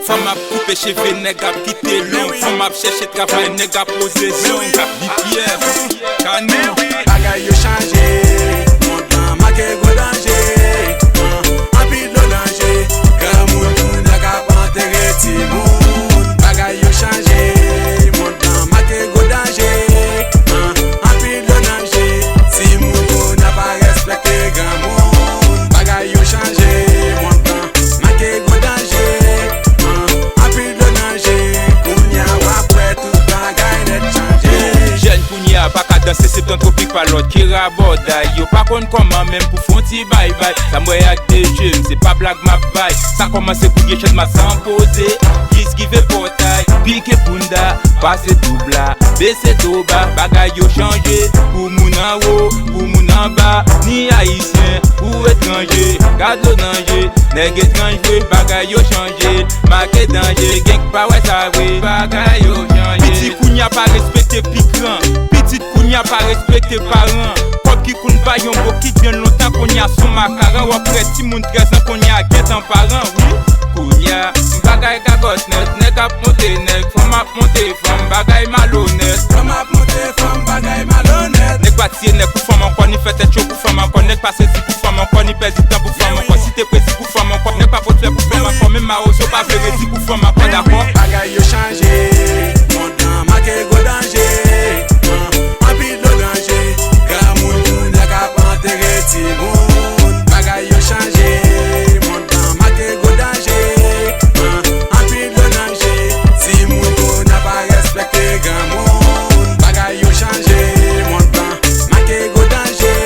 Femme a coupé cheveux, nèg a quitté long. Femme a cherché travail, nèg a posé son. Bipiève, canon. Bagay yo changé, mon temps marqué gros danger. En pile de danger, grand moun tout n'a qu'à enterrer ti moun. Bagay yo changé, mon temps marqué gros danger. En pile de danger, ti moun n'a pas respecté grand moun. Bagay yo changé, mon temps marqué gros danger. En pile de danger, kounya après tout bagay net changé. Jeune kounya pas qu'à danser c'est un tropique par l'autre qui raboda. Yo pas kon comment même pour font ti bye bye. Ça moi avec des jeunes, c'est pas blague ma baille. Ça commence pour que je m'a sans poser. Qu'est-ce qui fait portail, pique bunda, passer doubla, baisser doba, bagay yo changé. Pour moun en haut, pour moun en bas, ni haïtien ou étranger. Garde le danger, nèg étranger, bagay yo changé. Marqué danger, gang pas ouais ça ouais, bagay yo changé. Petit kounya pas respecté piquant, petite kounya pas respecté parents. Comme qui koun ba yon beau qui bien longtemps qu'on y a son macaron. Ou après ti moun 13 ans qu'on y a guet en parents, oui. Kounya, bagay kagote net, nèg ap monte nèg, femme ap monte femme, bagay malhonnête. Femme ap monte femme, bagay malhonnête. Nèg bâti nèg pour femme encore ni fait tête chaud pour femme encore, nèg passe si pour femme encore ni perd du temps pour femme encore. Si t'es précis pour femme encore, nèg pas pour faire pour femme encore, même ma osso pas faire si pour femme encore, d'accord. Bagay yo changé, mon temps marqué gros danger. En pile de danger, grand moun tout n'a qu'à enterrer ti moun. Bagay yo changé, mon temps marqué gros danger. En pile de danger, ti moun tout n'a pas respecté grand moun. Bagay yo changé, mon temps marqué gros danger.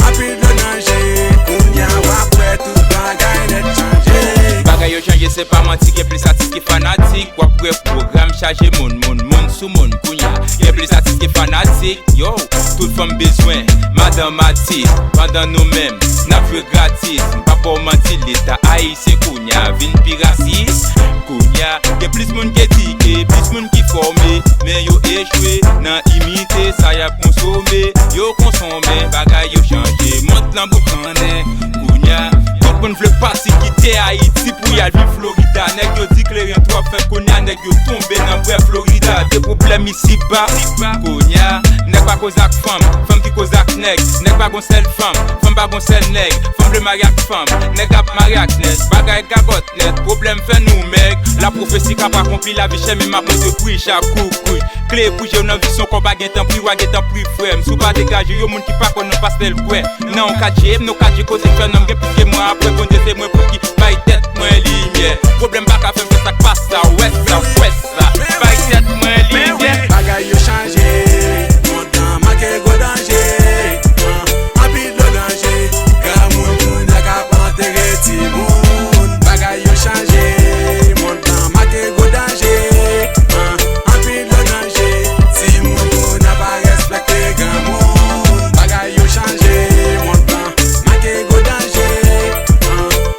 En pile de danger, kounya après tout bagay net changé. Bagay yo changé c'est pas menti, y'a plus artiste qui fanatique. Ou après programme chargé moun sous moun kounya. Y'a plus artiste qui fanatique, yo. Toute femme besoin, madame artiste. Pendant nous-mêmes, n'a vu gratis. Pas pour mentir, l'état haïtien kounya. Vin pi raciste, kounya. Y'a plus moun qui étiqué, plus moun qui formé. Mais yo échoué, nan imité, ça y a consommé. Yo consommé, bagay yo changé. Monte l'emboucané, kounya. Tout moun vle passer quitter Haïti pour y aller Florida. Nèg yo dit que rien trop fait kounya, nèg yo tombé dans vrai Florida. Des problèmes ici bas, kounya. Nèg pas cause ak femme qui cause ak nèg. Nèg pas gon seul femme pas gon seul nèg. Femme le mari ak femme, nèg ap mari ak nèg. Bagay gagote net, problème fait nous mec. La prophétie qu'a pas accompli la vie chez mais m'a monté pour chaque coucou. Clé pour j'ai une vision qu'on va gagner temps prix ou gagner temps prix frère. Sous pas dégager yo moun qui pas connaît pastel quoi. Non 4G, non 4G côté fait non gen plus que moi après bon Dieu c'est moi pour qui bail tête moi lumière. Problème pas qu'à faire ça passe ça ouest là bail tête moi lumière. Bagay yo changé, mon temps marqué gros danger. En pile de danger, grand moun tout n'a qu'à enterrer ti moun. Bagay yo changé, mon temps marqué gros danger. En pile de danger, ti moun tout n'a pas respecté grand moun. Bagay yo changé, mon temps marqué gros danger.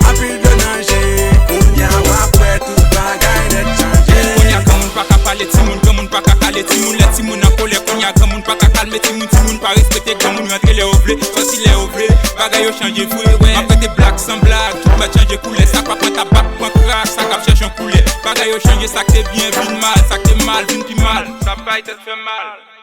En pile de danger, kounya après tout bagay net changé. Kounya quand moun pas qu'à parler ti moun, quand moun pas qu'à caler ti moun, les ti moun en colère. Kounya quand moun pas qu'à calmer ti moun pas respecter quand moun rentrer les ovlés, sorti les ovlés. Bagay yo changé foué ouais. Après des blagues sans blague, tout va changer couleur. Ça pas ta bac, point crash, ça cap cherche un couler. Bagay yo changé ça que t'es bien, vin mal, ça que t'es mal, vin pi mal. Ça pas été fait mal.